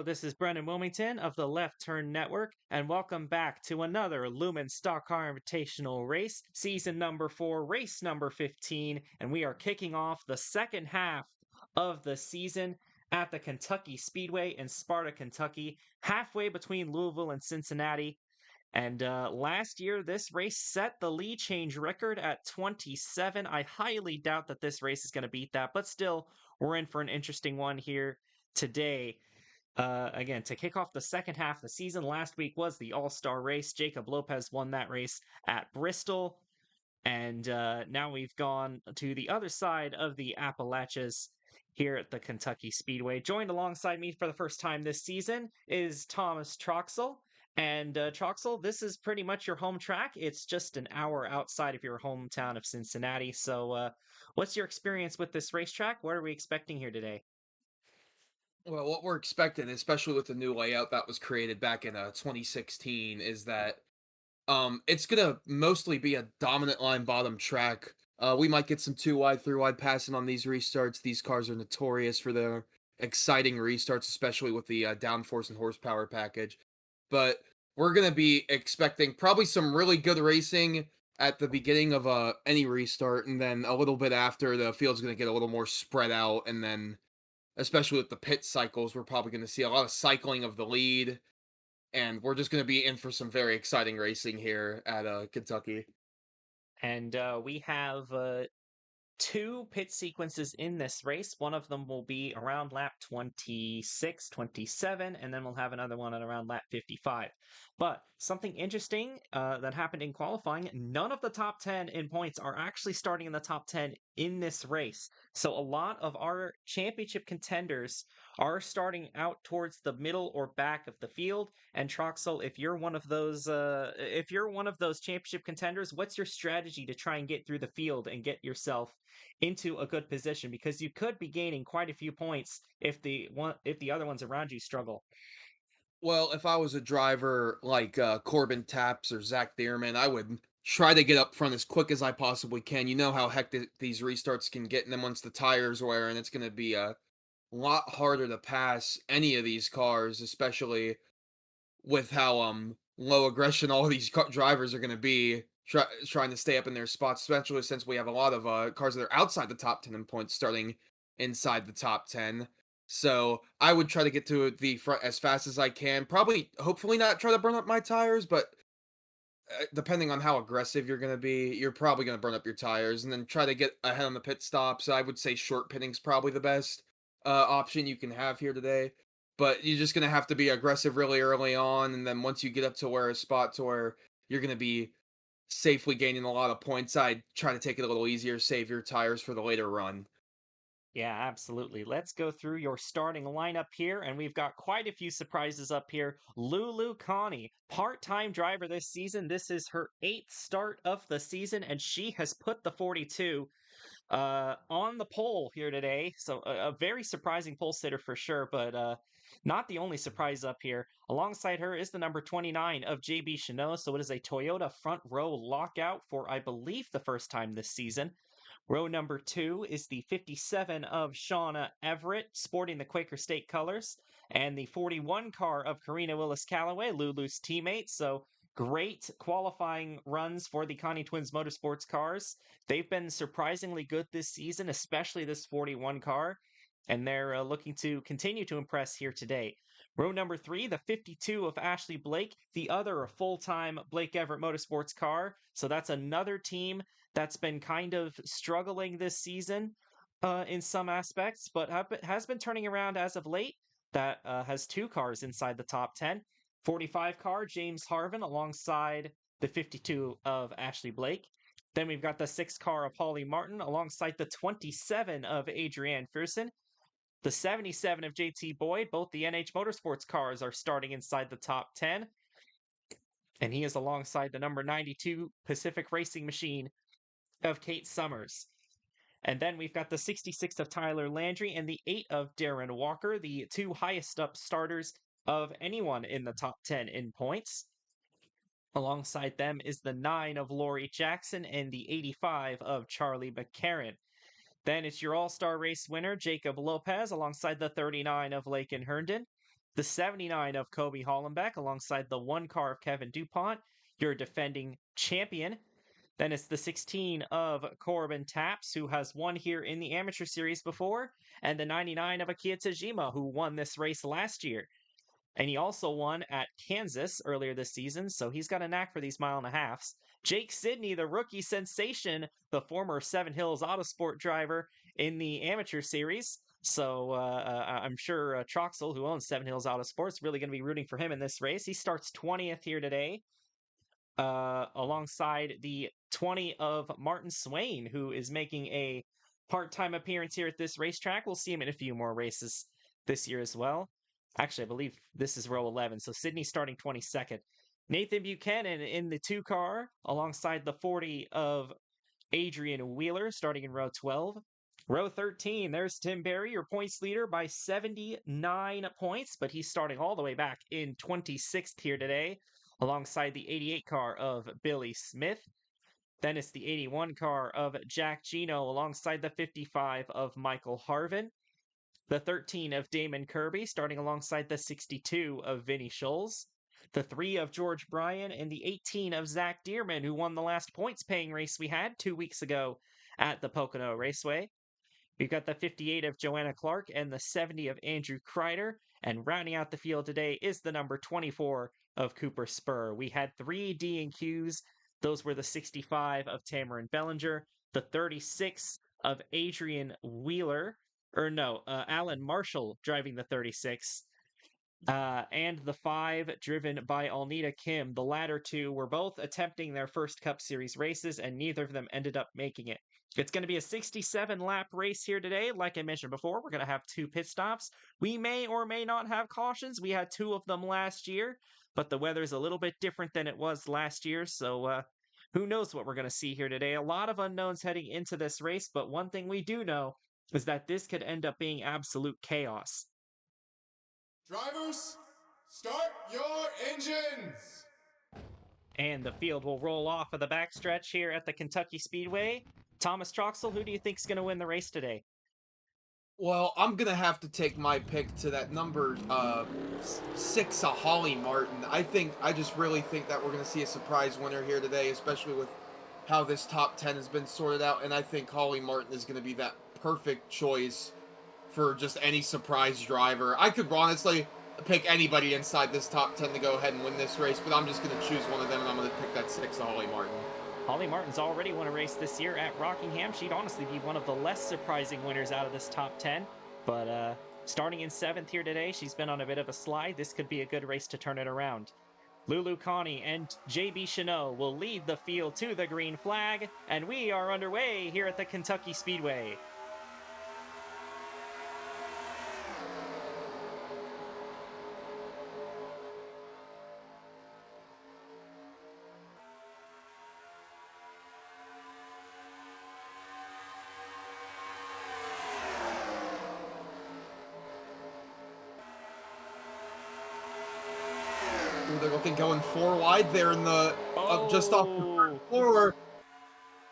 this is Brendan Wilmington of the Left Turn Network, and welcome back to another Lumen Stock Car Invitational race, season number 4, race number 15, and we are kicking off the second half of the season at the Kentucky Speedway in Sparta, Kentucky, halfway between Louisville and Cincinnati. And last year, this race set the lead change record at 27. I highly doubt that this race is going to beat that, but still, we're in for an interesting one here today. Again, to kick off the second half of the season, last week was the All-Star race. Jacob Lopez won that race at Bristol. And now we've gone to the other side of the Appalachians here at the Kentucky Speedway. Joined alongside me for the first time this season is Thomas Troxel. And Troxel, this is pretty much your home track. It's just an hour outside of your hometown of Cincinnati. So what's your experience with this racetrack? What are we expecting here today? Well, what we're expecting, especially with the new layout that was created back in 2016, is that it's gonna mostly be a dominant line bottom track. We might get some 2 wide, 3 wide passing on these restarts. These cars are notorious for their exciting restarts, especially with the downforce and horsepower package. But we're gonna be expecting probably some really good racing at the beginning of any restart, and then a little bit after, the field's gonna get a little more spread out, and then especially with the pit cycles, we're probably going to see a lot of cycling of the lead, and we're just going to be in for some very exciting racing here at Kentucky. And we have two pit sequences in this race. One of them will be around lap 26, 27, and then we'll have another one at around lap 55. But something interesting that happened in qualifying, none of the top 10 in points are actually starting in the top 10 in this race. So a lot of our championship contenders are starting out towards the middle or back of the field. And Troxel, if you're one of those championship contenders, what's your strategy to try and get through the field and get yourself into a good position? Because you could be gaining quite a few points if the other ones around you struggle. Well, if I was a driver like Corbin Taps or Zach Thierman, I would try to get up front as quick as I possibly can. You know how hectic these restarts can get, and then once the tires wear, and it's going to be a lot harder to pass any of these cars, especially with how low aggression all these drivers are going to be trying to stay up in their spots, especially since we have a lot of cars that are outside the top 10 in points starting inside the top 10. So I would try to get to the front as fast as I can. Probably, hopefully, not try to burn up my tires, but depending on how aggressive you're going to be, you're probably going to burn up your tires and then try to get ahead on the pit stop. So I would say short pitting's probably the best option you can have here today. But you're just going to have to be aggressive really early on. And then once you get up to where a spot to where you're going to be safely gaining a lot of points, I'd try to take it a little easier, save your tires for the later run. Yeah, absolutely. Let's go through your starting lineup here, and we've got quite a few surprises up here. Lulu Connie, part-time driver this season. This is her 8th start of the season, and she has put the 42 on the pole here today. So a very surprising pole sitter for sure, but not the only surprise up here. Alongside her is the number 29 of JB Chanot. So it is a Toyota front row lockout for, I believe, the first time this season. Row number 2 is the 57 of Shauna Everett, sporting the Quaker State colors, and the 41 car of Karina Willis Calloway, Lulu's teammate. So great qualifying runs for the Connie Twins Motorsports cars. They've been surprisingly good this season, especially this 41 car, and they're looking to continue to impress here today. Row number 3, the 52 of Ashley Blake, the other a full-time Blake Everett Motorsports car. So that's another team that's been kind of struggling this season in some aspects, but has been turning around as of late. That has 2 cars inside the top 10. 45 car, James Harvin, alongside the 52 of Ashley Blake. Then we've got the 6 car of Holly Martin, alongside the 27 of Adrienne Fearson. The 77 of JT Boyd, both the NH Motorsports cars are starting inside the top 10. And he is alongside the number 92 Pacific Racing Machine of Kate Summers. And then we've got the 66 of Tyler Landry and the 8 of Darren Walker, the 2 highest up starters of anyone in the top 10 in points. Alongside them is the 9 of Lori Jackson and the 85 of Charlie McCarran. Then it's your all-star race winner, Jacob Lopez, alongside the 39 of Lakin Herndon, the 79 of Kobe Hollenbeck alongside the 1 car of Kevin DuPont, your defending champion. Then it's the 16 of Corbin Taps, who has won here in the Amateur Series before, and the 99 of Akira Tajima, who won this race last year. And he also won at Kansas earlier this season, so he's got a knack for these mile and a halves. Jake Sidney, the rookie sensation, the former Seven Hills Autosport driver in the Amateur Series. So I'm sure Troxel, who owns Seven Hills Autosports, really going to be rooting for him in this race. He starts 20th here today, alongside the 20 of Martin Swain, who is making a part-time appearance here at this racetrack. We'll see him in a few more races this year as well. Actually, I believe this is row 11, so Sydney starting 22nd. Nathan Buchanan in the 2 car, alongside the 40 of Adrian Wheeler, starting in row 12. Row 13, there's Tim Berry, your points leader by 79 points, but he's starting all the way back in 26th here today, alongside the 88 car of Billy Smith. Then it's the 81 car of Jack Gino, alongside the 55 of Michael Harvin. The 13 of Damon Kirby, starting alongside the 62 of Vinny Schulz. The 3 of George Bryan, and the 18 of Zach Dearman, who won the last points-paying race we had 2 weeks ago at the Pocono Raceway. We've got the 58 of Joanna Clark and the 70 of Andrew Kreider. And rounding out the field today is the number 24 of Cooper Spur. We had 3 D&Qs. Those were the 65 of Tamarin Bellinger, the 36 of Adrian Wheeler, Alan Marshall driving the 36, and the 5 driven by Alnita Kim. The latter 2 were both attempting their first Cup Series races, and neither of them ended up making it. It's going to be a 67-lap race here today. Like I mentioned before, we're going to have 2 pit stops. We may or may not have cautions. We had 2 of them last year, but the weather's a little bit different than it was last year, so who knows what we're going to see here today. A lot of unknowns heading into this race, but one thing we do know is that this could end up being absolute chaos. Drivers, start your engines! And the field will roll off of the backstretch here at the Kentucky Speedway. Thomas Troxel, who do you think is going to win the race today? Well, I'm gonna have to take my pick to that number 6, Holly Martin. I just really think that we're gonna see a surprise winner here today, especially with how this top 10 has been sorted out, and I think Holly Martin is gonna be that perfect choice for just any surprise driver. I could honestly pick anybody inside this top 10 to go ahead and win this race, but I'm just gonna choose one of them, and I'm gonna pick that 6, Holly Martin. Holly Martin's already won a race this year at Rockingham. She'd honestly be one of the less surprising winners out of this top 10. But starting in 7th here today, she's been on a bit of a slide. This could be a good race to turn it around. Lulu Connie and JB Chanot will lead the field to the green flag, and we are underway here at the Kentucky Speedway. They're looking going 4 wide there in the just off the floor.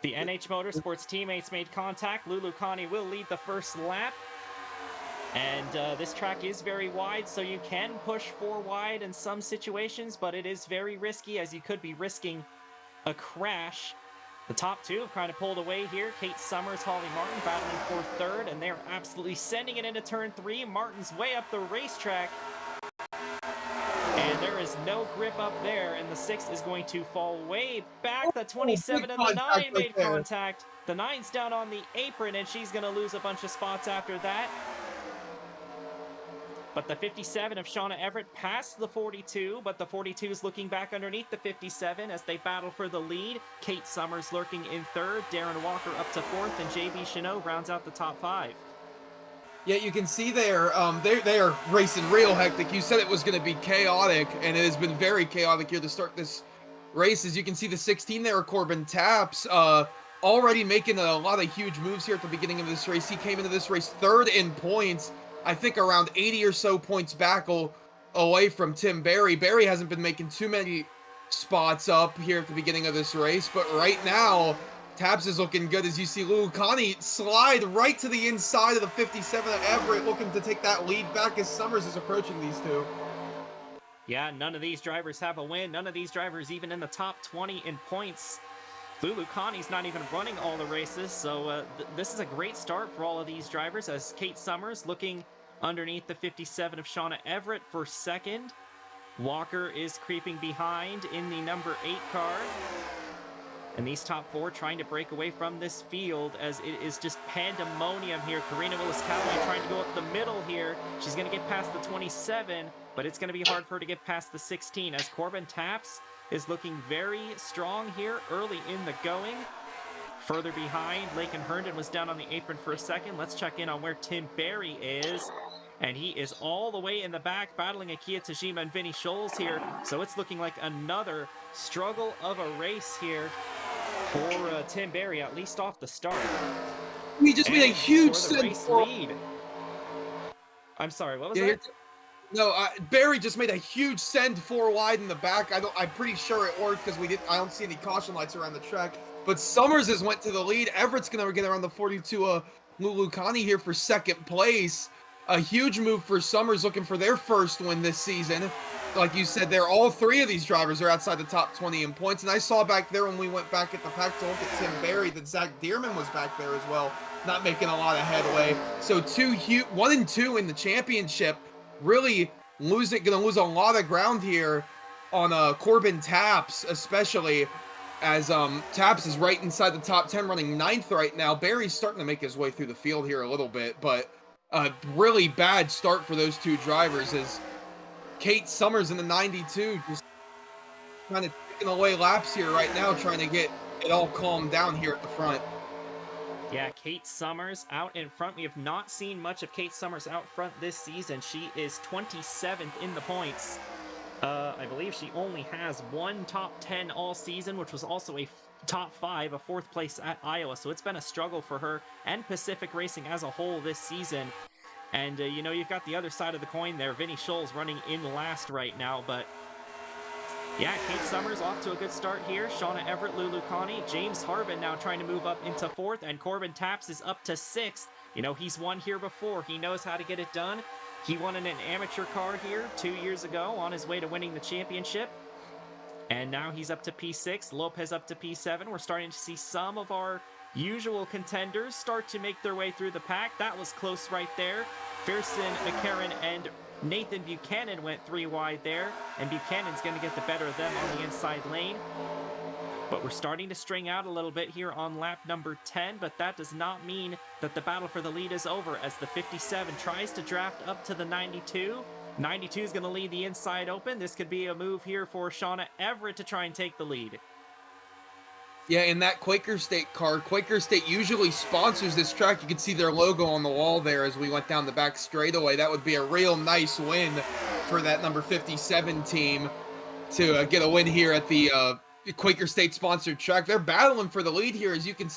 The NH Motorsports teammates made contact. Lulu Connie will lead the first lap. And this track is very wide, so you can push 4 wide in some situations, but it is very risky, as you could be risking a crash. The top 2 have kind of pulled away here. Kate Summers, Holly Martin battling for 3rd, and they're absolutely sending it into turn 3. Martin's way up the racetrack. And there is no grip up there, and the 6 is going to fall way back. The 27 and the 9 made contact. The 9's down on the apron, and she's going to lose a bunch of spots after that. But the 57 of Shauna Everett passed the 42, but the 42 is looking back underneath the 57 as they battle for the lead. Kate Summers lurking in 3rd, Darren Walker up to 4th, and JB Chanot rounds out the top 5. Yeah, you can see there, they are racing real hectic. You said it was going to be chaotic, and it has been very chaotic here to start this race. As you can see, the 16 there, Corbin Taps, already making a lot of huge moves here at the beginning of this race. He came into this race 3rd in points, I think around 80 or so points back away from Tim Berry. Berry hasn't been making too many spots up here at the beginning of this race, but right now, Tabs is looking good as you see Lulukani slide right to the inside of the 57 of Everett, looking to take that lead back as Summers is approaching these two. Yeah, none of these drivers have a win. None of these drivers even in the top 20 in points. Lulukani's not even running all the races, so this is a great start for all of these drivers as Kate Summers looking underneath the 57 of Shauna Everett for second. Walker is creeping behind in the number 8 car. And these top 4 trying to break away from this field as it is just pandemonium here. Karina Willis-Callaway trying to go up the middle here. She's going to get past the 27, but it's going to be hard for her to get past the 16 as Corbin Taps is looking very strong here early in the going. Further behind, Lakin Herndon was down on the apron for a second. Let's check in on where Tim Barry is. And he is all the way in the back battling Akia Tajima and Vinny Scholes here. So it's looking like another struggle of a race here for Tim Barry, at least off the start. He just made a huge for the race lead. I'm sorry, what was that? No, Barry just made a huge send 4 wide in the back. I'm pretty sure it worked because I don't see any caution lights around the track. But Summers has went to the lead. Everett's gonna get around the 42 Lulukani here for second place. A huge move for Summers, looking for their first win this season. Like you said, all 3 of these drivers are outside the top 20 in points. And I saw back there when we went back at the pack to look at Tim Barry that Zach Dearman was back there as well, not making a lot of headway. So 1 and 2 in the championship. Really gonna lose a lot of ground here on Corbin Taps, especially as Taps is right inside the top 10, running 9th right now. Barry's starting to make his way through the field here a little bit, but a really bad start for those 2 drivers as Kate Summers in the 92 just kind of taking away laps here right now, trying to get it all calmed down here at the front. Yeah, Kate Summers out in front. We have not seen much of Kate Summers out front this season. She is 27th in the points. I believe she only has 1 top 10 all season, which was also a top 5, a 4th place at Iowa. So it's been a struggle for her and Pacific Racing as a whole this season. And, you've got the other side of the coin there. Vinny Scholes running in last right now, but yeah, Kate Summers off to a good start here. Shauna Everett, Lulukani, James Harvin now trying to move up into 4th, and Corbin Taps is up to 6th. He's won here before. He knows how to get it done. He won in an amateur car here 2 years ago on his way to winning the championship. And now he's up to P6, Lopez up to P7. We're starting to see some of our usual contenders start to make their way through the pack. That was close right there. Pearson, McCarran, and Nathan Buchanan went 3 wide there, and Buchanan's going to get the better of them on the inside lane. But we're starting to string out a little bit here on lap number 10, but that does not mean that the battle for the lead is over as the 57 tries to draft up to the 92. 92 is going to lead the inside open. This could be a move here for Shauna Everett to try and take the lead. Yeah, in that Quaker State car, Quaker State usually sponsors this track. You can see their logo on the wall there as we went down the back straightaway. That would be a real nice win for that number 57 team to get a win here at the Quaker State sponsored track. They're battling for the lead here, as you can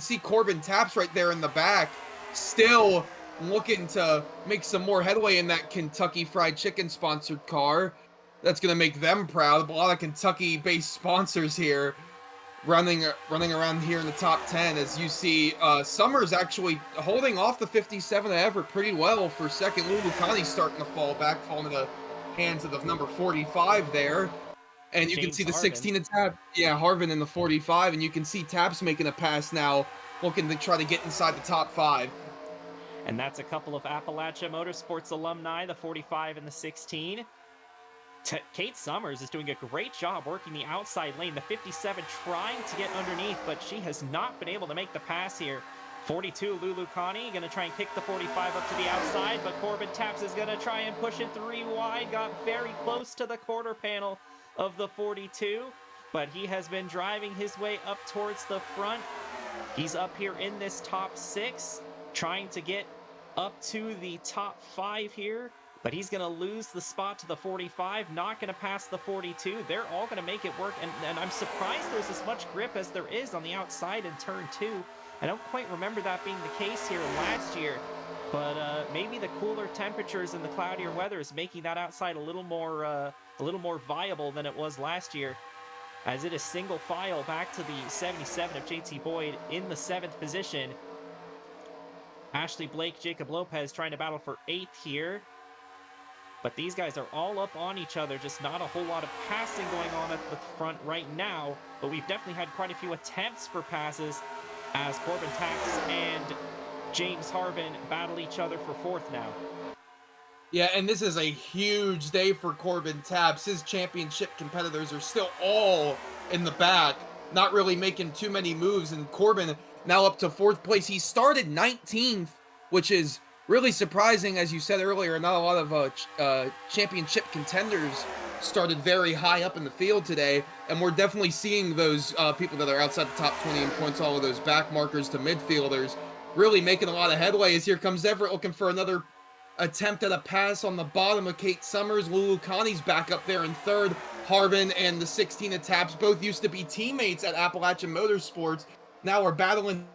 see Corbin Taps right there in the back, still looking to make some more headway in that Kentucky Fried Chicken sponsored car. That's going to make them proud. A lot of Kentucky-based sponsors here running around here in the top 10, as you see Summers actually holding off the 57 of Everett pretty well for second. Lulukani starting to fall back, falling into the hands of the number 45 there. And you can see the 16 of Taps. Yeah, Harvin in the 45, and you can see Taps making a pass now, looking to try to get inside the top 5. And that's a couple of Appalachia Motorsports alumni, the 45 and the 16. Kate Summers is doing a great job working the outside lane. The 57 trying to get underneath, but she has not been able to make the pass here. 42, Lulukani, going to try and kick the 45 up to the outside, but Corbin Taps is going to try and push it 3 wide. Got very close to the quarter panel of the 42, but he has been driving his way up towards the front. He's up here in this top 6, trying to get up to the top 5 here. But he's going to lose the spot to the 45, not going to pass the 42. They're all going to make it work, and I'm surprised there's as much grip as there is on the outside in turn 2. I don't quite remember that being the case here last year, but maybe the cooler temperatures and the cloudier weather is making that outside a little more viable than it was last year. as it is single file back to the 77 of JT Boyd in the 7th position. Ashley Blake, Jacob Lopez trying to battle for 8th here. But these guys are all up on each other, just not a whole lot of passing going on at the front right now. But we've definitely had quite a few attempts for passes as Corbin Tax and James Harvin battle each other for 4th now. Yeah, and this is a huge day for Corbin Taps. His championship competitors are still all in the back, not really making too many moves, and Corbin now up to 4th place. He started 19th, which is really surprising. As you said earlier, not a lot of championship contenders started very high up in the field today, and we're definitely seeing those people that are outside the top 20 in points, all of those back markers to midfielders, really making a lot of headway. As here comes Everett looking for another attempt at a pass on the bottom of Kate Summers. Lulu Connie's back up there in 3rd. Harvin and the 16 of Taps both used to be teammates at Appalachian Motorsports. Now are battling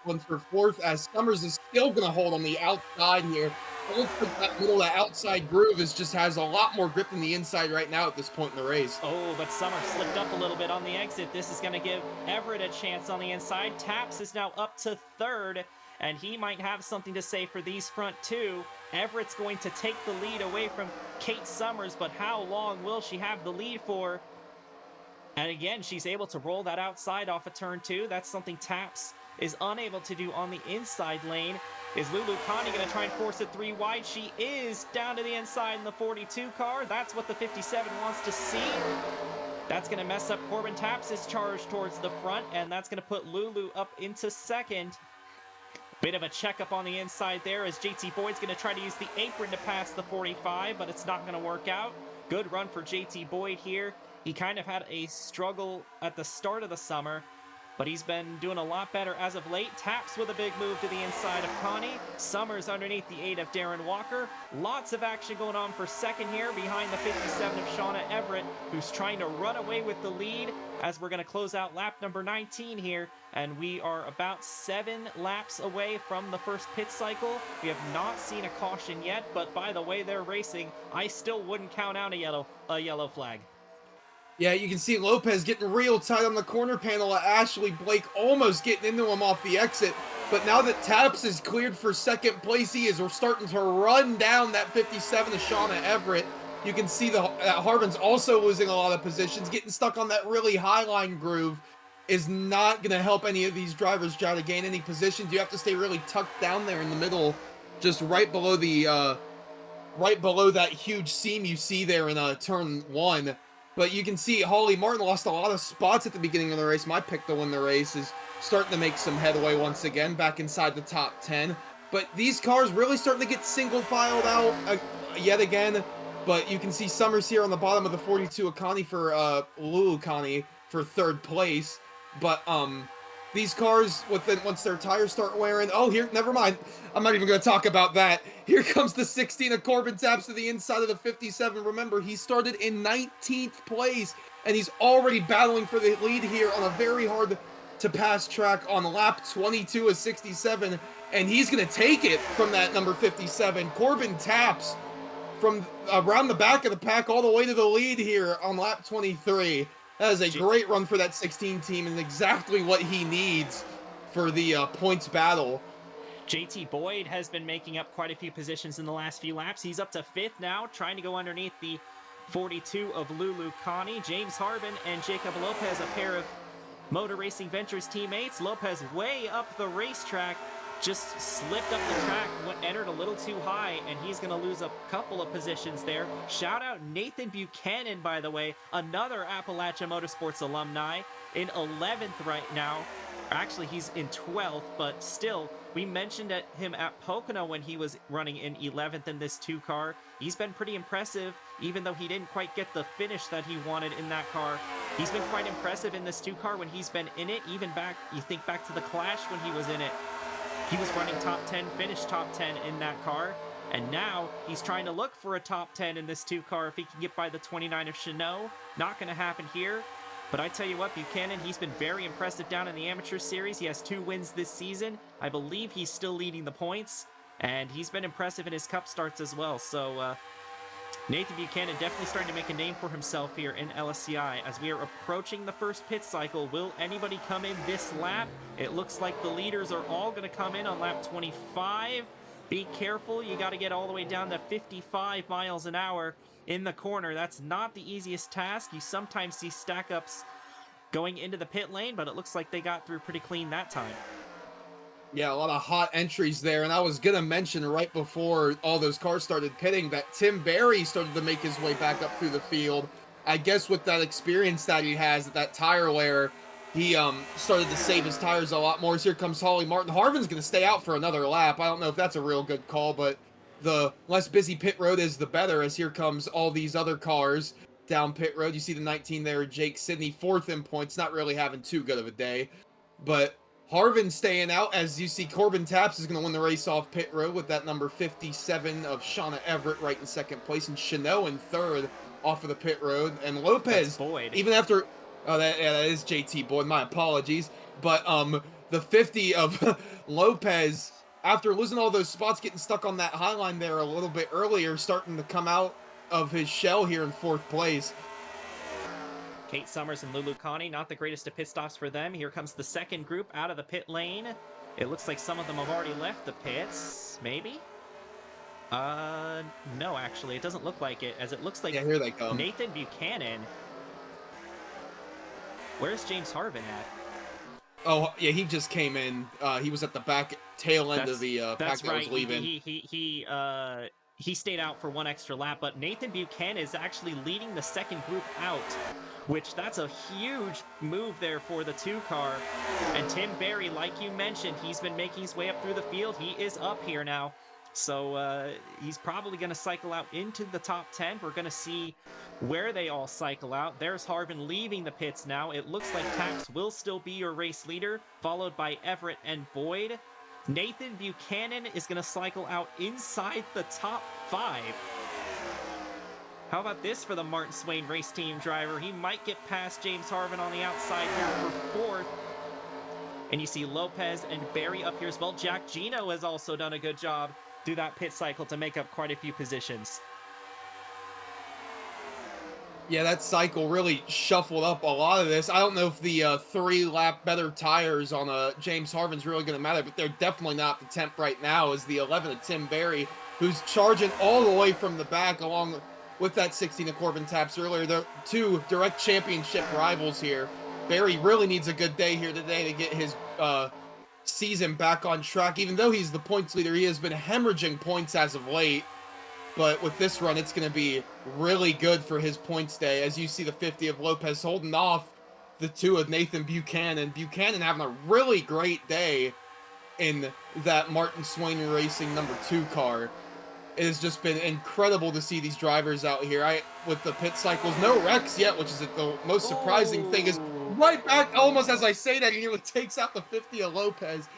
one for 4th, as Summers is still going to hold on the outside here. It looks like that middle, that outside groove just has a lot more grip than the inside right now at this point in the race. Oh, but Summers slipped up a little bit on the exit. This is going to give Everett a chance on the inside. Taps is now up to 3rd, and he might have something to say for these front two. Everett's going to take the lead away from Kate Summers, but how long will she have the lead for? And again, she's able to roll that outside off of turn 2. That's something Taps is unable to do on the inside lane. Is Lulu Connie going to try and force it 3 wide? She is, down to the inside in the 42 car. That's what the 57 wants to see. That's going to mess up Corbin Taps' charge towards the front, and that's going to put Lulu up into 2nd. Bit of a checkup on the inside there as JT Boyd's going to try to use the apron to pass the 45, but it's not going to work out. Good run for JT Boyd here. He kind of had a struggle at the start of the summer, but he's been doing a lot better as of late. Taps with a big move to the inside of Connie. Summers underneath the 8 of Darren Walker. Lots of action going on for 2nd here behind the 57 of Shauna Everett, who's trying to run away with the lead as we're going to close out lap number 19 here. And we are about 7 laps away from the first pit cycle. We have not seen a caution yet, but by the way they're racing, I still wouldn't count out a yellow flag. Yeah, you can see Lopez getting real tight on the corner panel at Ashley Blake, almost getting into him off the exit. But now that Taps is cleared for 2nd place, we're starting to run down that 57 of Shauna Everett. You can see that Harvin's also losing a lot of positions. Getting stuck on that really high line groove is not going to help any of these drivers try to gain any positions. You have to stay really tucked down there in the middle, just right below the right below that huge seam you see there in turn 1. But you can see Holly Martin lost a lot of spots at the beginning of the race. My pick to win the race is starting to make some headway once again, back inside the top 10. But these cars really starting to get single filed out yet again. But you can see Summers here on the bottom of the 42 of Connie for Lulu Connie for 3rd place. But these cars, once their tires start wearing, oh, here, never mind. I'm not even going to talk about that. Here comes the 16 of Corbin Taps to the inside of the 57. Remember, he started in 19th place, and he's already battling for the lead here on a very hard-to-pass track on lap 22 of 67, and he's going to take it from that number 57. Corbin Taps from around the back of the pack all the way to the lead here on lap 23. That is a great run for that 16 team and exactly what he needs for the points battle. JT Boyd has been making up quite a few positions in the last few laps. He's up to 5th now, trying to go underneath the 42 of Lulu Connie. James Harvin and Jacob Lopez, a pair of Motor Racing Ventures teammates. Lopez way up the racetrack, just slipped up the track, entered a little too high, and he's going to lose a couple of positions there. Shout out Nathan Buchanan, by the way, another Appalachian Motorsports alumni, in 11th right now. Actually, he's in 12th, but still, we mentioned him at Pocono when he was running in 11th in this 2 car. He's been pretty impressive, even though he didn't quite get the finish that he wanted in that car. He's been quite impressive in this 2 car when he's been in it, even you think back to the Clash when he was in it. He was running top 10, finished top 10 in that car, and now he's trying to look for a top 10 in this 2 car if he can get by the 29 of Chanot. Not going to happen here. But I tell you what, Buchanan, he's been very impressive down in the Amateur Series. He has 2 wins this season. I believe he's still leading the points, and he's been impressive in his Cup starts as well. So Nathan Buchanan definitely starting to make a name for himself here in LSCI as we are approaching the first pit cycle. Will anybody come in this lap? It looks like the leaders are all going to come in on lap 25. Be careful, you got to get all the way down to 55 miles an hour in the corner. That's not the easiest task. You sometimes see stack ups going into the pit lane, but it looks like they got through pretty clean that time. Yeah, a lot of hot entries there, and I was gonna mention right before all those cars started pitting that Tim Berry started to make his way back up through the field. I guess with that experience that he has at that tire layer, he started to save his tires a lot more. So here comes Holly Martin. Harvin's gonna stay out for another lap. I don't know if that's a real good call, but the less busy pit road is the better, as here comes all these other cars down pit road. You see the 19 there, Jake Sidney, 4th in points, not really having too good of a day, but Harvin staying out, as you see Corbin Taps is going to win the race off pit road with that number 57 of Shauna Everett right in 2nd place, and Chanel in 3rd off of the pit road. And Lopez, even after, that is JT Boyd, my apologies, but the 50 of Lopez, after losing all those spots, getting stuck on that high line there a little bit earlier, starting to come out of his shell here in 4th place. Kate Summers and Lulu Connie, not the greatest of pit stops for them. Here comes the second group out of the pit lane. It looks like some of them have already left the pits. Maybe? No, actually. It doesn't look like it, as it looks like yeah, here they come. Nathan Buchanan. Where's James Harvin at? Oh, yeah, he just came in. He was at the back tail end of the pack that was leaving. He stayed out for one extra lap, but Nathan Buchanan is actually leading the second group out, which that's a huge move there for the 2 car. And Tim Berry, like you mentioned, he's been making his way up through the field. He is up here now. So he's probably going to cycle out into the top 10. We're going to see where they all cycle out. There's Harvin leaving the pits now. It looks like Taps will still be your race leader, followed by Everett and Boyd. Nathan Buchanan is going to cycle out inside the top 5. How about this for the Martin Swain race team driver? He might get past James Harvin on the outside here for 4th. And you see Lopez and Berry up here as well. Jack Gino has also done a good job through that pit cycle to make up quite a few positions. Yeah, that cycle really shuffled up a lot of this. I don't know if the 3-lap better tires on James Harvin's really going to matter, but they're definitely not the temp right now, as the 11 of Tim Berry, who's charging all the way from the back along with that 16 of Corbin Taps earlier. They're 2 direct championship rivals here. Berry really needs a good day here today to get his season back on track. Even though he's the points leader, he has been hemorrhaging points as of late. But with this run, it's going to be really good for his points day. As you see the 50 of Lopez holding off the 2 of Nathan Buchanan. Buchanan having a really great day in that Martin Swain Racing number 2 car. It has just been incredible to see these drivers out here. With the pit cycles, no wrecks yet, which is the most surprising thing, is right back, almost as I say that, he nearly takes out the 50 of Lopez.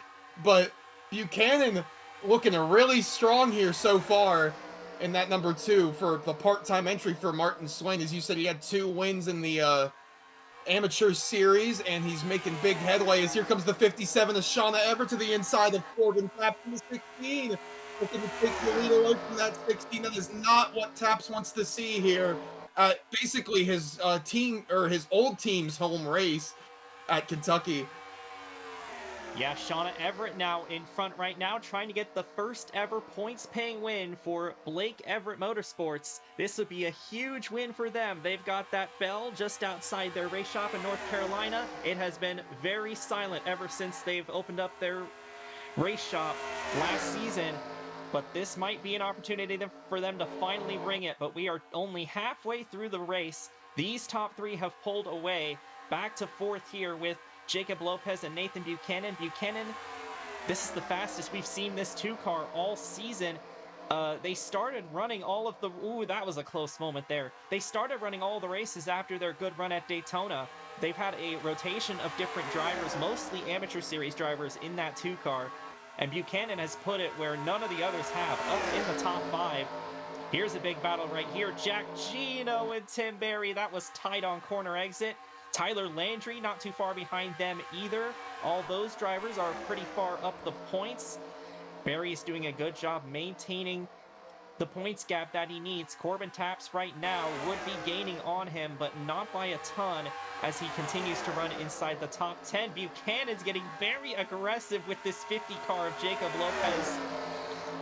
But Buchanan looking really strong here so far in that number 2 for the part-time entry for Martin Swain. As you said, he had 2 wins in the amateur series, and he's making big headway. As here comes the 57 of Shauna Everett to the inside of Corbin Taps in the 16. Looking to take the lead away from that 16. That is not what Taps wants to see here. Basically his team, or his old team's home race at Kentucky. Yeah, Shauna Everett now in front right now, trying to get the first ever points-paying win for Blake Everett Motorsports. This would be a huge win for them. They've got that bell just outside their race shop in North Carolina. It has been very silent ever since they've opened up their race shop last season. But this might be an opportunity for them to finally ring it. But we are only halfway through the race. These top 3 have pulled away. Back to 4th here with Jacob Lopez and Nathan Buchanan. Buchanan, this is the fastest we've seen this 2 car all season. They started running all of the... Ooh, that was a close moment there. They started running all the races after their good run at Daytona. They've had a rotation of different drivers, mostly amateur series drivers in that 2 car. And Buchanan has put it where none of the others have, up in the top 5. Here's a big battle right here. Jack Gino and Tim Berry. That was tight on corner exit. Tyler Landry not too far behind them either. All those drivers are pretty far up the points. Berry is doing a good job maintaining the points gap that he needs. Corbin Taps right now would be gaining on him, but not by a ton as he continues to run inside the top 10. Buchanan's getting very aggressive with this 50 car of Jacob Lopez.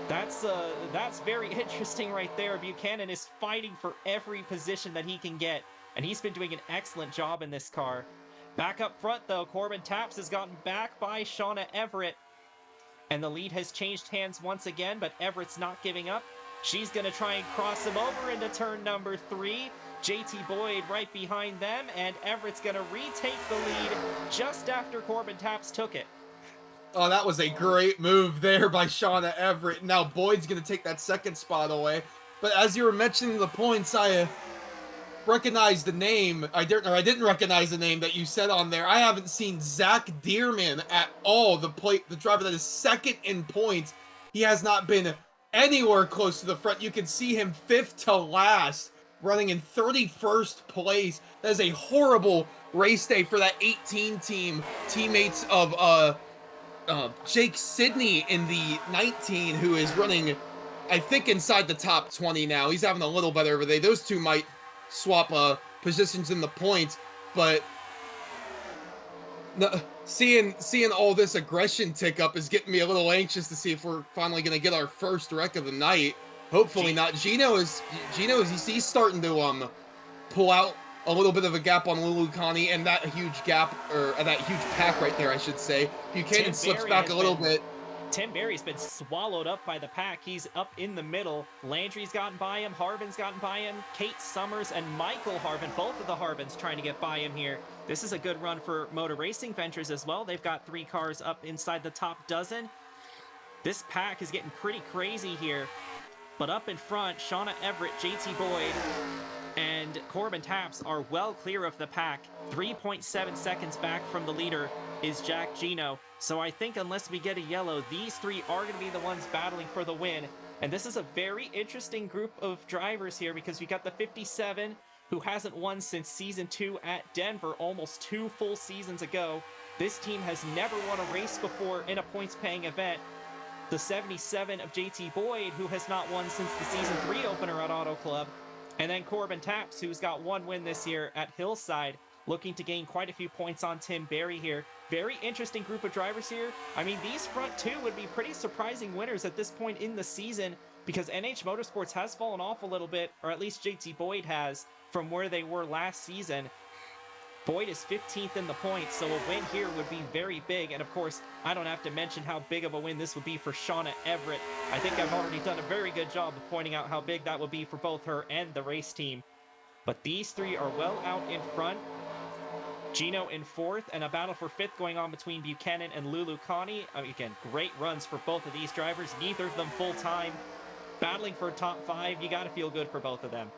That's very interesting right there. Buchanan is fighting for every position that he can get, and he's been doing an excellent job in this car. Back up front, though, Corbin Taps has gotten back by Shauna Everett, and the lead has changed hands once again, but Everett's not giving up. She's going to try and cross him over into turn number 3. JT Boyd right behind them, and Everett's going to retake the lead just after Corbin Taps took it. Oh, that was a great move there by Shauna Everett. Now Boyd's going to take that second spot away. But as you were mentioning the points, I recognized the name. I didn't recognize the name that you said on there. I haven't seen Zach Dearman at all. The driver that is second in points. He has not been anywhere close to the front. You can see him 5th to last, running in 31st place. That is a horrible race day for that 18 team. Teammates of Jake Sidney in the 19, who is running, I think, inside the top 20 now. He's having a little better of a day. Those two might swap positions in the points, but no, seeing all this aggression tick up is getting me a little anxious to see if we're finally going to get our first wreck of the night. Hopefully not. He's starting to pull out a little bit of a gap on Lulu Connie, and that huge gap, or that huge pack right there, I should say. Buchanan slips back a little bit. Tim Berry's been swallowed up by the pack. He's up in the middle. Landry's gotten by him. Harvin's gotten by him. Kate Summers and Michael Harvin, both of the Harvins trying to get by him here. This is a good run for Motor Racing Ventures as well. They've got 3 cars up inside the top dozen. This pack is getting pretty crazy here. But up in front, Shauna Everett, JT Boyd, and Corbin Taps are well clear of the pack. 3.7 seconds back from the leader is Jack Gino. So I think unless we get a yellow, these 3 are going to be the ones battling for the win. And this is a very interesting group of drivers here, because we got the 57, who hasn't won since season 2 at Denver, almost 2 full seasons ago. This team has never won a race before in a points-paying event. The 77 of JT Boyd, who has not won since the season 3 opener at Auto Club. And then Corbin Taps, who's got 1 win this year at Hillside, looking to gain quite a few points on Tim Berry here. Very interesting group of drivers here. I mean, these front 2 would be pretty surprising winners at this point in the season, because NH Motorsports has fallen off a little bit, or at least JT Boyd has, from where they were last season. Boyd is 15th in the points, so a win here would be very big. And of course, I don't have to mention how big of a win this would be for Shauna Everett. I think I've already done a very good job of pointing out how big that would be for both her and the race team. But these 3 are well out in front. Gino in 4th, and a battle for 5th going on between Buchanan and Lulu Connie. Again, great runs for both of these drivers, neither of them full-time. Battling for top 5, you got to feel good for both of them.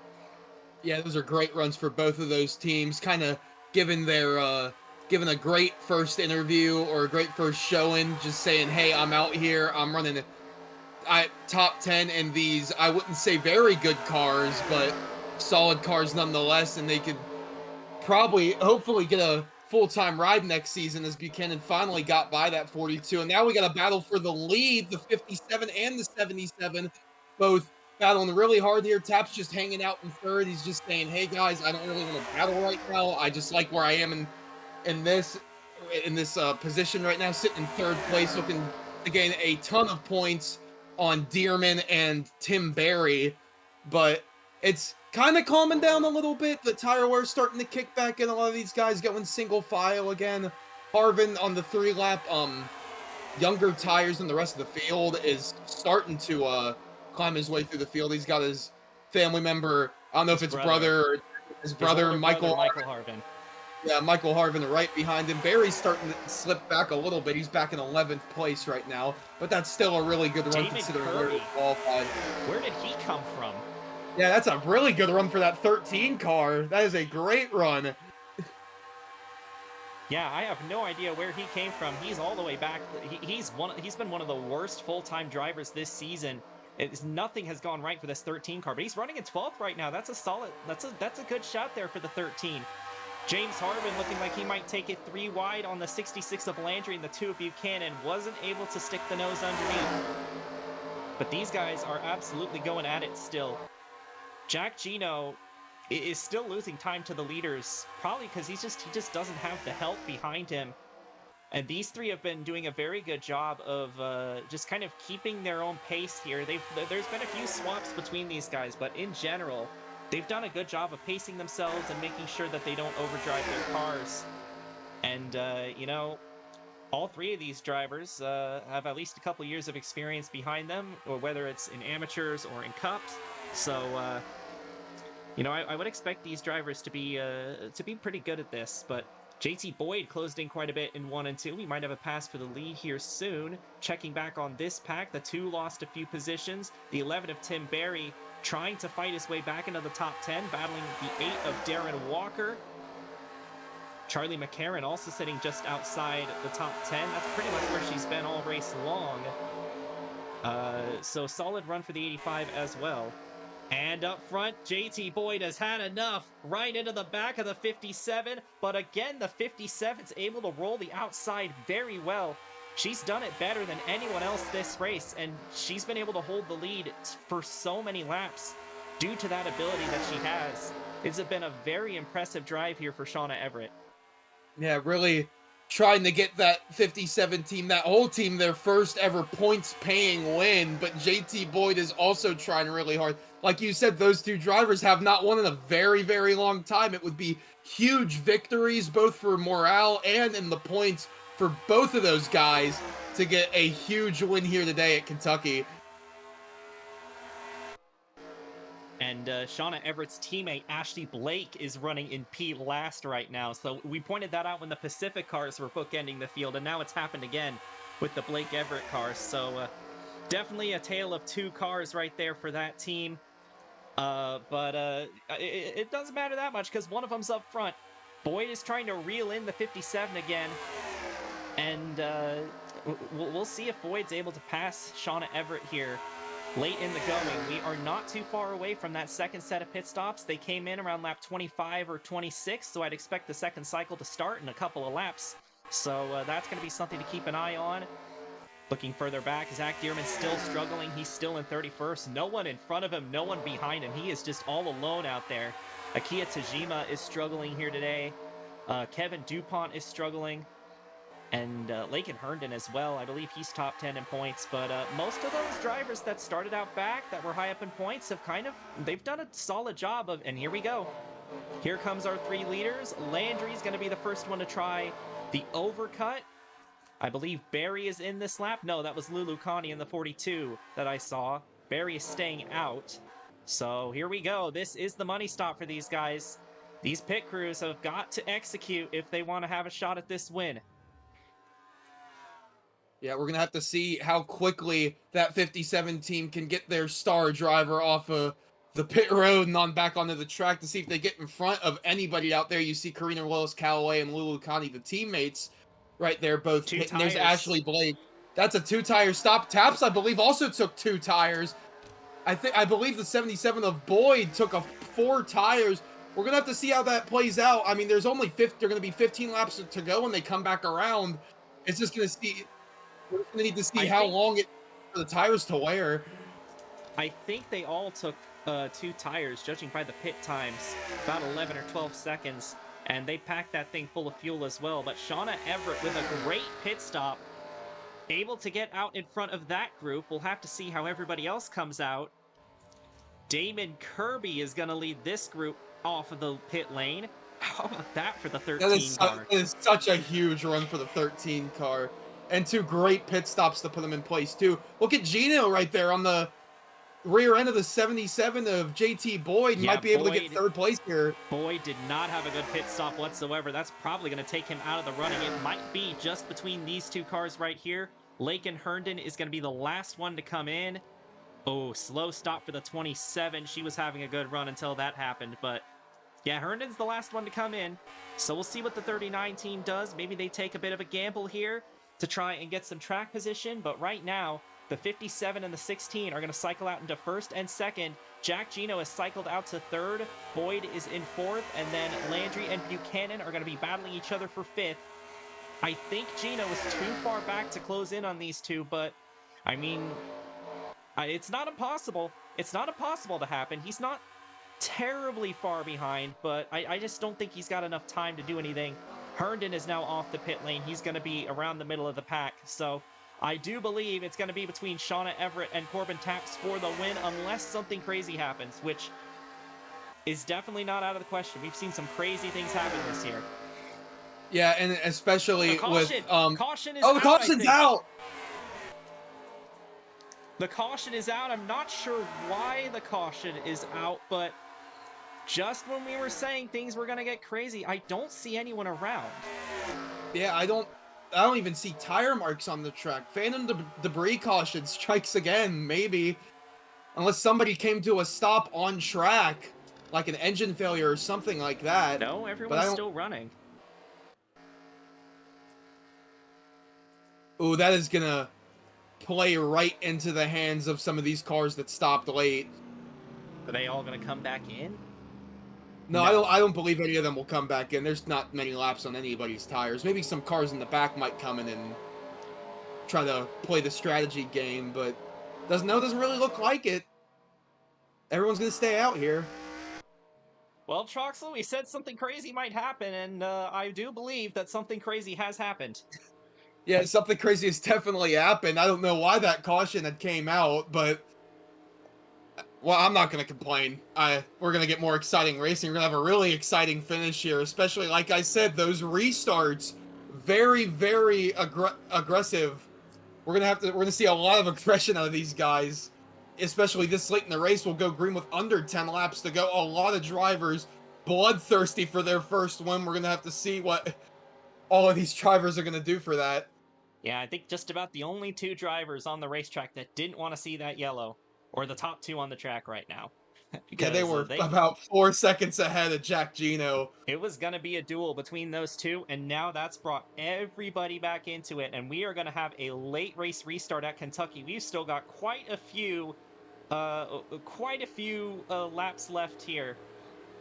Yeah, those are great runs for both of those teams, kind of given a great first interview or a great first showing, just saying, hey, I'm out here, I'm running top 10 in these, I wouldn't say very good cars, but solid cars nonetheless, and they could hopefully get a full-time ride next season, as Buchanan finally got by that 42, and now we got a battle for the lead, the 57 and the 77, both battling really hard here. Taps just hanging out in 3rd. He's just saying, hey guys, I don't really want to battle right now. I just like where I am in this position right now, sitting in 3rd place, looking to gain a ton of points on Dearman and Tim Berry. But it's kind of calming down a little bit. The tire wear's starting to kick back in. A lot of these guys going single file again. Harvin on the 3-lap, younger tires than the rest of the field, is starting to climb his way through the field. He's got his family member, I don't know if it's brother or his brother, Michael Harvin. Yeah, Michael Harvin right behind him. Barry's starting to slip back a little bit. He's back in 11th place right now, but that's still a really good run considering where he qualified. Where did he come from? Yeah, that's a really good run for that 13 car. That is a great run. Yeah, I have no idea where he came from. He's all the way back. He's been one of the worst full-time drivers this season. Nothing has gone right for this 13 car, but he's running in 12th right now. That's a good shout there for the 13. James Harvin looking like he might take it 3 wide on the 66 of Landry, and the 2 of Buchanan wasn't able to stick the nose underneath. But these guys are absolutely going at it still. Jack Gino is still losing time to the leaders, probably because he just doesn't have the help behind him. And these three have been doing a very good job of just kind of keeping their own pace here. There's been a few swaps between these guys, but in general, they've done a good job of pacing themselves and making sure that they don't overdrive their cars. And you know, all three of these drivers have at least a couple years of experience behind them, or whether it's in amateurs or in cups. So you know, I would expect these drivers to be pretty good at this, but JT Boyd closed in quite a bit in 1 and 2. We might have a pass for the lead here soon. Checking back on this pack, the 2 lost a few positions. The 11 of Tim Berry trying to fight his way back into the top 10, battling the 8 of Darren Walker. Charlie McCarron also sitting just outside the top 10. That's pretty much where she's been all race long. So solid run for the 85 as well. And up front, JT Boyd has had enough. Right into the back of the 57. But again, the 57's able to roll the outside very well. She's done it better than anyone else this race. And she's been able to hold the lead for so many laps due to that ability that she has. It's been a very impressive drive here for Shauna Everett. Yeah, really trying to get that 57 team, that whole team, their first ever points paying win. But JT Boyd is also trying really hard. Like you said, those two drivers have not won in a very, very long time. It would be huge victories, both for morale and in the points for both of those guys to get a huge win here today at Kentucky. And Shauna Everett's teammate, Ashley Blake, is running in P last right now. So we pointed that out when the Pacific cars were bookending the field, and now it's happened again with the Blake Everett cars. So definitely a tale of 2 cars right there for that team. But it doesn't matter that much because one of them's up front. Boyd is trying to reel in the 57 again. And we'll see if Boyd's able to pass Shauna Everett here late in the going. We are not too far away from that second set of pit stops. They came in around lap 25 or 26, so I'd expect the second cycle to start in a couple of laps. So that's going to be something to keep an eye on. Looking further back, Zach Dearman still struggling. He's still in 31st. No one in front of him, no one behind him. He is just all alone out there. Akia Tajima is struggling here today. Kevin DuPont is struggling. And Lakin Herndon as well. I believe he's top 10 in points. But most of those drivers that started out back, that were high up in points, have they've done a solid job of, and here we go. Here comes our 3 leaders. Landry's going to be the first one to try the overcut. I believe Barry is in this lap. No, that was Lulu Connie in the 42 that I saw. Barry is staying out. So here we go. This is the money stop for these guys. These pit crews have got to execute if they want to have a shot at this win. Yeah, we're going to have to see how quickly that 57 team can get their star driver off of the pit road and on back onto the track to see if they get in front of anybody out there. You see Karina Willis-Callaway and Lulu Connie, the teammates, right there, both 2 pitting. tires. There's Ashley Blake. That's a 2-tire stop. Taps, I believe, also took 2 tires. I believe the 77 of Boyd took 4 tires. We're going to have to see how that plays out. I mean, there's only they're going to be 15 laps to go when they come back around. It's just going to see... We're going to need to see how long it for the tires to wear. I think they all took 2 tires, judging by the pit times, about 11 or 12 seconds, and they packed that thing full of fuel as well. But Shauna Everett with a great pit stop, able to get out in front of that group. We'll have to see how everybody else comes out. Damon Kirby is going to lead this group off of the pit lane. How about that for the 13 car? That is such a huge run for the 13 car. And 2 great pit stops to put them in place, too. Look at Gino right there on the rear end of the 77 of JT Boyd. Yeah, might be able to get 3rd place here. Boyd did not have a good pit stop whatsoever. That's probably going to take him out of the running. It might be just between these 2 cars right here. Lakin Herndon is going to be the last one to come in. Oh, slow stop for the 27. She was having a good run until that happened, but yeah, Herndon's the last one to come in. So we'll see what the 39 team does. Maybe they take a bit of a gamble here to try and get some track position, but right now, the 57 and the 16 are going to cycle out into 1st and 2nd. Jack Gino has cycled out to 3rd. Boyd is in 4th, and then Landry and Buchanan are going to be battling each other for 5th. I think Gino is too far back to close in on these 2, but I mean, It's not impossible. It's not impossible to happen. He's not terribly far behind, but I just don't think he's got enough time to do anything. Herndon is now off the pit lane. He's going to be around the middle of the pack. So I do believe it's going to be between Shauna Everett and Corbin Taps for the win, unless something crazy happens, which is definitely not out of the question. We've seen some crazy things happen this year. Yeah, and especially with Caution is oh, the out, caution's out. The caution is out. I'm not sure why the caution is out, but just when we were saying things were going to get crazy, I don't see anyone around. Yeah, I don't even see tire marks on the track. Phantom debris caution strikes again, maybe. Unless somebody came to a stop on track, like an engine failure or something like that. No, everyone's still running. Ooh, that is gonna play right into the hands of some of these cars that stopped late. Are they all going to come back in? No, I don't believe any of them will come back in. There's not many laps on anybody's tires. Maybe some cars in the back might come in and try to play the strategy game, but doesn't really look like it. Everyone's gonna stay out here. Well, Troxel, we said something crazy might happen, and I do believe that something crazy has happened. Yeah, something crazy has definitely happened. I don't know why that caution had came out, but well, I'm not going to complain. We're going to get more exciting racing. We're going to have a really exciting finish here, especially, like I said, those restarts, very, very aggressive. We're going to see a lot of aggression out of these guys, especially this late in the race. We'll go green with under 10 laps to go. A lot of drivers bloodthirsty for their first win. We're going to have to see what all of these drivers are going to do for that. Yeah, I think just about the only two drivers on the racetrack that didn't want to see that yellow, or the top two on the track right now. Yeah, they were about 4 seconds ahead of Jack Gino. It was going to be a duel between those two, and now that's brought everybody back into it, and we are going to have a late race restart at Kentucky. We've still got quite a few laps left here,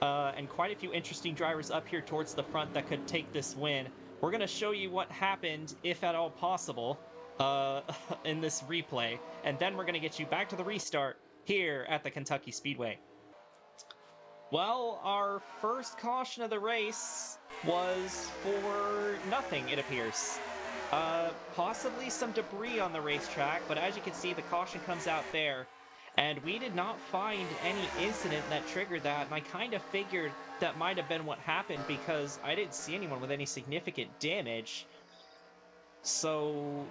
and quite a few interesting drivers up here towards the front that could take this win. We're going to show you what happened, if at all possible, in this replay, and then we're going to get you back to the restart here at the Kentucky Speedway. Well, our first caution of the race was for nothing, it appears. Possibly some debris on the racetrack, but as you can see, the caution comes out there. And we did not find any incident that triggered that, and I kind of figured that might have been what happened because I didn't see anyone with any significant damage. So,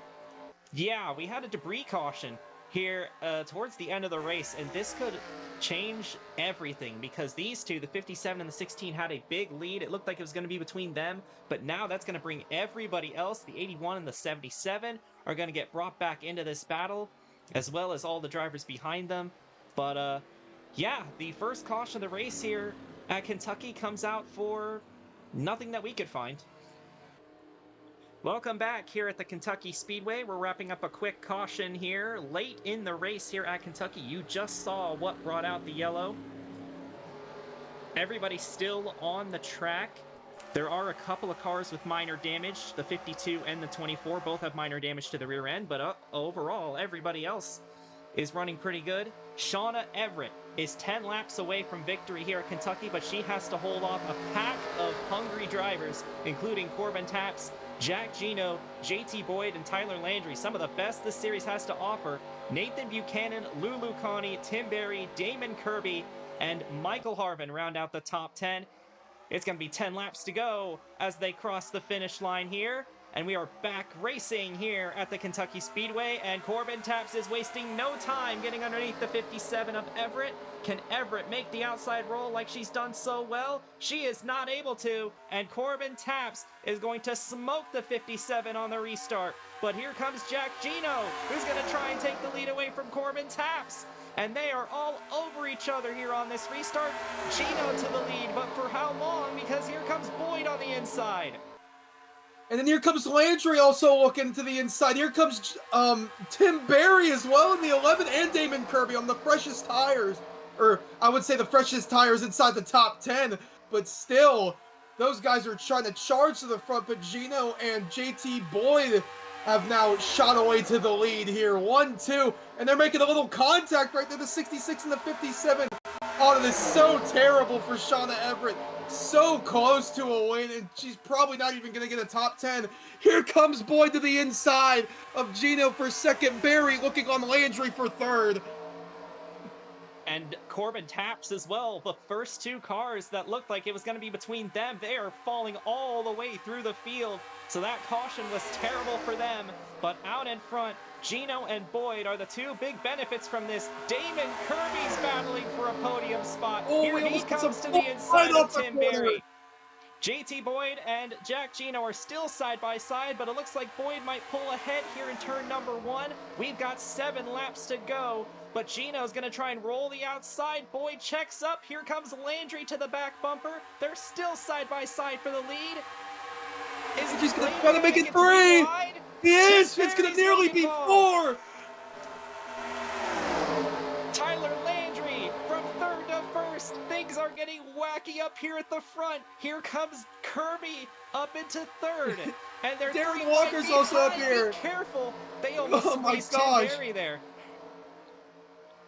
yeah, we had a debris caution here towards the end of the race, and this could change everything because these two, the 57 and the 16, had a big lead. It looked like it was going to be between them, but now that's going to bring everybody else. The 81 and the 77 are going to get brought back into this battle, as well as all the drivers behind them. But yeah, the first caution of the race here at Kentucky comes out for nothing that we could find. Welcome back here at the Kentucky Speedway. We're wrapping up a quick caution here. Late in the race here at Kentucky, you just saw what brought out the yellow. Everybody's still on the track. There are a couple of cars with minor damage. The 52 and the 24 both have minor damage to the rear end, but overall, everybody else is running pretty good. Shauna Everett is 10 laps away from victory here at Kentucky, but she has to hold off a pack of hungry drivers, including Corbin Taps, Jack Gino, JT Boyd, and Tyler Landry. Some of the best this series has to offer. Nathan Buchanan, Lulu Connie, Tim Berry, Damon Kirby, and Michael Harvin round out the top 10. It's going to be 10 laps to go as they cross the finish line here. And we are back racing here at the Kentucky Speedway. And Corbin Taps is wasting no time getting underneath the 57 of Everett. Can Everett make the outside roll like she's done so well? She is not able to. And Corbin Taps is going to smoke the 57 on the restart. But here comes Jack Gino, who's going to try and take the lead away from Corbin Taps. And they are all over each other here on this restart. Gino to the lead, but for how long? Because here comes Boyd on the inside. And then here comes Landry also looking to the inside. Here comes Tim Berry as well in the 11, and Damon Kirby on the freshest tires. Or I would say the freshest tires inside the top 10. But still, those guys are trying to charge to the front. But Gino and JT Boyd have now shot away to the lead here. 1-2, and they're making a little contact right there, the 66 and the 57. Oh, that is so terrible for Shauna Everett. So close to a win, and she's probably not even going to get a top 10. Here comes Boyd to the inside of Gino for second. Barry looking on Landry for third. And Corbin taps as well. The first two cars that looked like it was going to be between them, they are falling all the way through the field. So that caution was terrible for them. But out in front, Gino and Boyd are the two big benefits from this. Damon Kirby's battling for a podium spot. Oh, Here he comes to the inside of Tim Berry. JT Boyd and Jack Gino are still side by side, but it looks like Boyd might pull ahead here in turn number 1. We've got 7 laps to go, but Gino's going to try and roll the outside. Boyd checks up. Here comes Landry to the back bumper. They're still side by side for the lead. He's going to try to make it 3. He is. It's going to nearly be 4. Tyler Landry from third to first. Things are getting wacky up here at the front. Here comes Kirby up into third. And they're Darren Walker's also up here. Be careful. They almost squeezed Tim Berry there.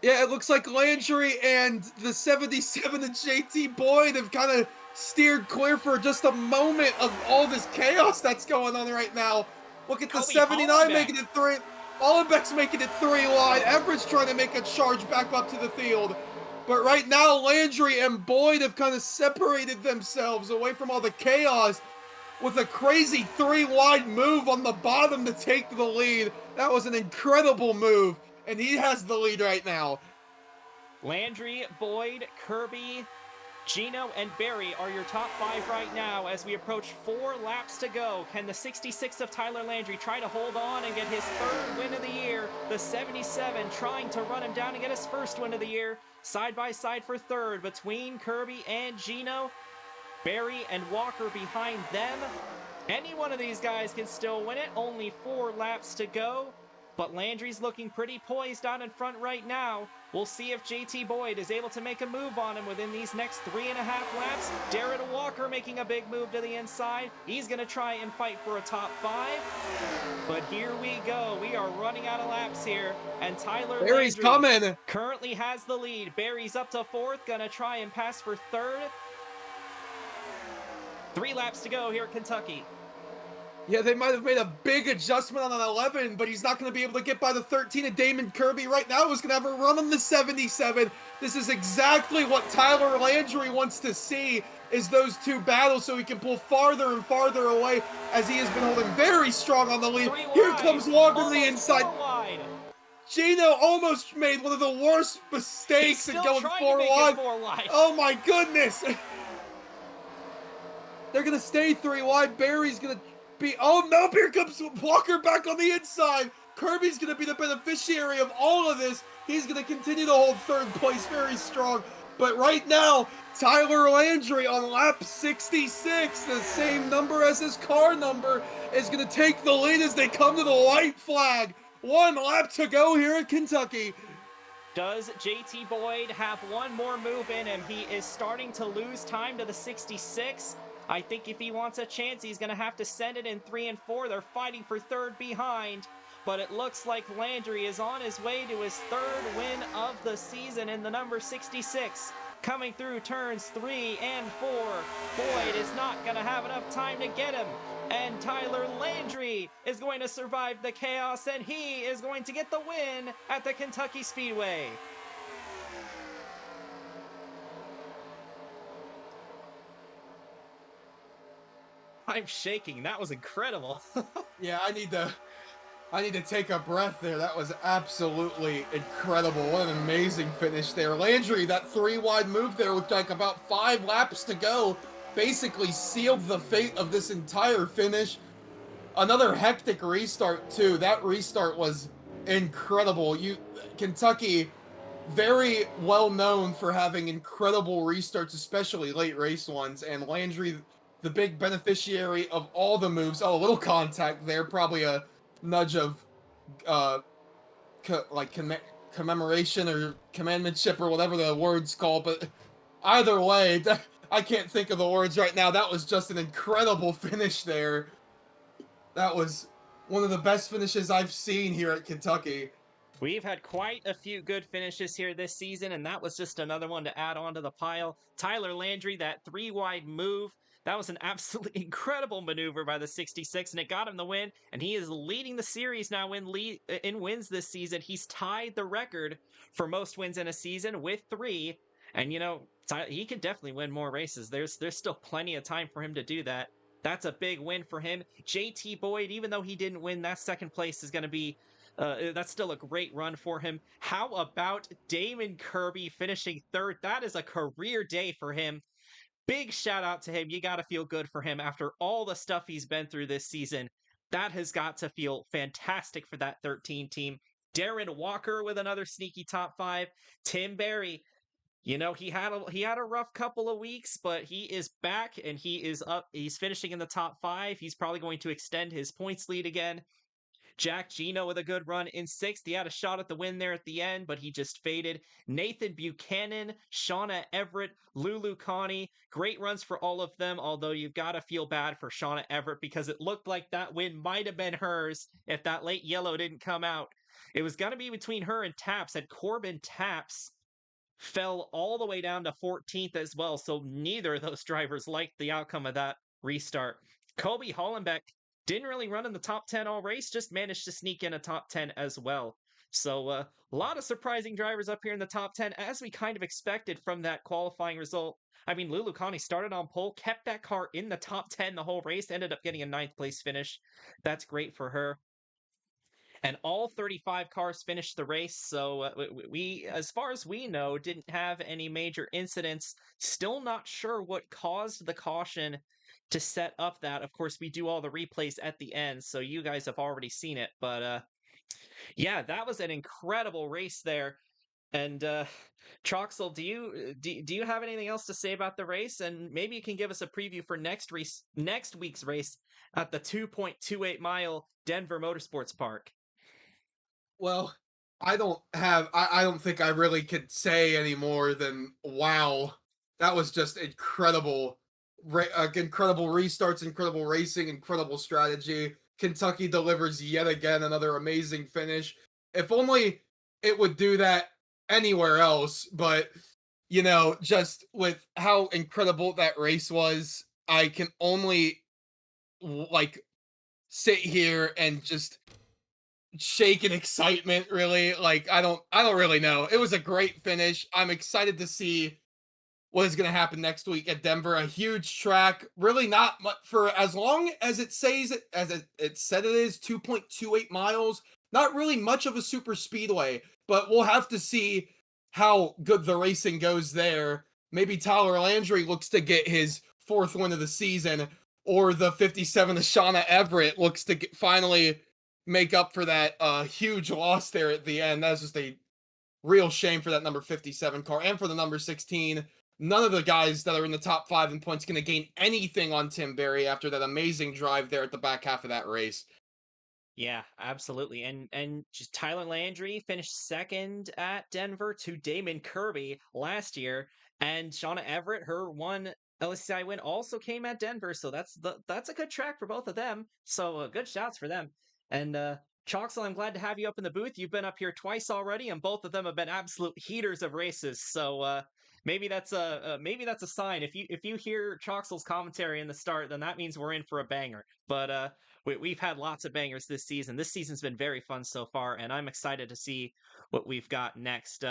Yeah, it looks like Landry and the 77 and JT Boyd have kind of steered clear for just a moment of all this chaos that's going on right now. Look at the 79 making it 3. Hollenbeck's making it 3 wide. Everett's trying to make a charge back up to the field. But right now, Landry and Boyd have kind of separated themselves away from all the chaos with a crazy 3 wide move on the bottom to take the lead. That was an incredible move, and he has the lead right now. Landry, Boyd, Kirby, Gino, and Berry are your top 5 right now as we approach 4 laps to go. Can the 66 of Tyler Landry try to hold on and get his 3rd win of the year? The 77 trying to run him down and get his 1st win of the year. Side by side for 3rd between Kirby and Gino. Berry and Walker behind them. Any one of these guys can still win it. Only 4 laps to go. But Landry's looking pretty poised out in front right now. We'll see if JT Boyd is able to make a move on him within these next 3.5 laps. Darren Walker making a big move to the inside. He's going to try and fight for a top 5. But here we go. We are running out of laps here. And Tyler Barry's Landry coming. Currently has the lead. Barry's up to 4th. Going to try and pass for 3rd. 3 laps to go here at Kentucky. Yeah, they might have made a big adjustment on an 11, but he's not going to be able to get by the 13 of Damon Kirby right now. He's going to have a run on the 77. This is exactly what Tyler Landry wants to see, is those 2 battles so he can pull farther and farther away as he has been holding very strong on the lead. Here comes Walker to the inside. Gino almost made one of the worst mistakes in going 4 wide. Oh my goodness. They're going to stay 3 wide. Barry's going to oh no, here comes Walker back on the inside. Kirby's going to be the beneficiary of all of this. He's going to continue to hold 3rd place very strong. But right now, Tyler Landry on lap 66, the same number as his car number, is going to take the lead as they come to the white flag. 1 lap to go here at Kentucky. Does JT Boyd have one more move in him? He is starting to lose time to the 66. I think if he wants a chance, he's going to have to send it in 3 and 4. They're fighting for 3rd behind. But it looks like Landry is on his way to his 3rd win of the season in the number 66. Coming through turns 3 and 4. Boyd is not going to have enough time to get him. And Tyler Landry is going to survive the chaos, and he is going to get the win at the Kentucky Speedway. I'm shaking. That was incredible. Yeah, I need to take a breath there. That was absolutely incredible. What an amazing finish there. Landry, that 3 wide move there with like about 5 laps to go, basically sealed the fate of this entire finish. Another hectic restart too. That restart was incredible. Kentucky, very well known for having incredible restarts, especially late race ones, and Landry, the big beneficiary of all the moves. Oh, a little contact there, probably a nudge of commemoration or commandmentship or whatever the word's called, but either way, I can't think of the words right now. That was just an incredible finish there. That was one of the best finishes I've seen here at Kentucky. We've had quite a few good finishes here this season, and that was just another one to add on to the pile. Tyler Landry, that 3-wide move, that was an absolutely incredible maneuver by the 66, and it got him the win, and he is leading the series now in wins this season. He's tied the record for most wins in a season with 3, and he could definitely win more races. There's still plenty of time for him to do that. That's a big win for him. JT Boyd, even though he didn't win, that second place is going to be that's still a great run for him. How about Damon Kirby finishing third? That is a career day for him. Big shout out to him. You got to feel good for him after all the stuff he's been through this season. That has got to feel fantastic for that 13 team. Darren Walker with another sneaky top 5. Tim Berry, he had a rough couple of weeks, but he is back and he is up. He's finishing in the top 5. He's probably going to extend his points lead again. Jack Gino with a good run in 6th. He had a shot at the win there at the end, but he just faded. Nathan Buchanan, Shauna Everett, Lulu Connie. Great runs for all of them, although you've got to feel bad for Shauna Everett because it looked like that win might have been hers if that late yellow didn't come out. It was going to be between her and Taps, and Corbin Taps fell all the way down to 14th as well, so neither of those drivers liked the outcome of that restart. Kobe Hollenbeck didn't really run in the top 10 all race, just managed to sneak in a top 10 as well. So a lot of surprising drivers up here in the top 10, as we kind of expected from that qualifying result. I mean, Lulu Connie started on pole, kept that car in the top 10 the whole race, ended up getting a 9th place finish. That's great for her. And all 35 cars finished the race, so we, as far as we know, didn't have any major incidents. Still not sure what caused the caution to set up that. Of course, we do all the replays at the end, so you guys have already seen it. But yeah, that was an incredible race there. And Troxel, do you have anything else to say about the race? And maybe you can give us a preview for next week's race at the 2.28 mile Denver Motorsports Park. Well, I don't think I really could say any more than wow. That was just incredible. Incredible restarts, incredible racing, incredible strategy. Kentucky delivers yet again another amazing finish. If only it would do that anywhere else, but just with how incredible that race was, I can only sit here and just shake in excitement, really. I don't really know. It was a great finish. I'm excited to see what is going to happen next week at Denver. A huge track, really not much for as long as it says it said it is 2.28 miles. Not really much of a super speedway, but we'll have to see how good the racing goes there. Maybe Tyler Landry looks to get his 4th win of the season, or the 57 of Shauna Everett looks to finally make up for that huge loss there at the end. That's just a real shame for that number 57 car and for the number 16. None of the guys that are in the top 5 in points going to gain anything on Tim Berry after that amazing drive there at the back half of that race. Yeah, absolutely. And just Tyler Landry finished 2nd at Denver to Damon Kirby last year, and Shauna Everett, her one LCI win also came at Denver, so that's a good track for both of them. So good shouts for them. And Choxel, I'm glad to have you up in the booth. You've been up here twice already, and both of them have been absolute heaters of races. So maybe that's a sign. If you hear Choxel's commentary in the start, then that means we're in for a banger. But we've had lots of bangers this season. This season's been very fun so far, and I'm excited to see what we've got next.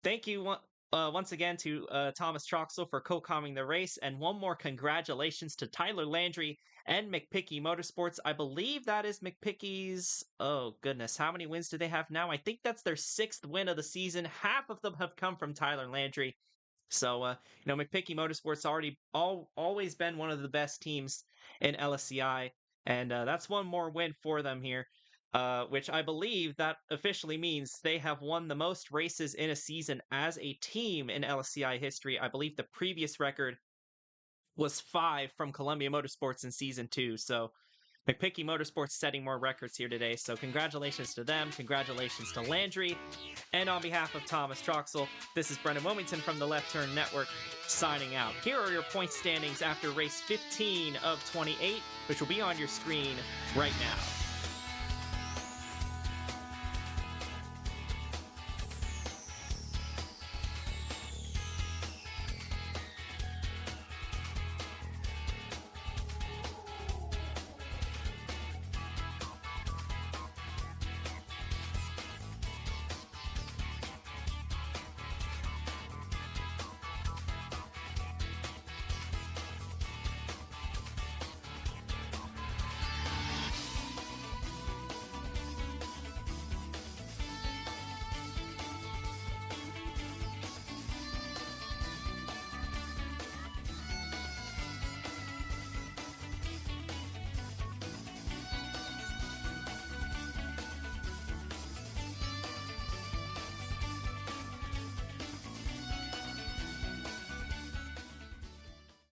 Thank you once again to Thomas Troxel for co-commenting the race, and one more congratulations to Tyler Landry and McPicky Motorsports. I believe that is McPicky's, oh goodness, how many wins do they have now? I think that's their 6th win of the season. Half of them have come from Tyler Landry. So, McPicky Motorsports always been one of the best teams in LSCI, and that's one more win for them here, which I believe that officially means they have won the most races in a season as a team in LSCI history. I believe the previous record was 5 from Columbia Motorsports in Season 2, so McPicky Motorsports setting more records here today, so congratulations to them, congratulations to Landry, and on behalf of Thomas Troxel, this is Brendan Wilmington from the Left Turn Network, signing out. Here are your point standings after race 15 of 28, which will be on your screen right now.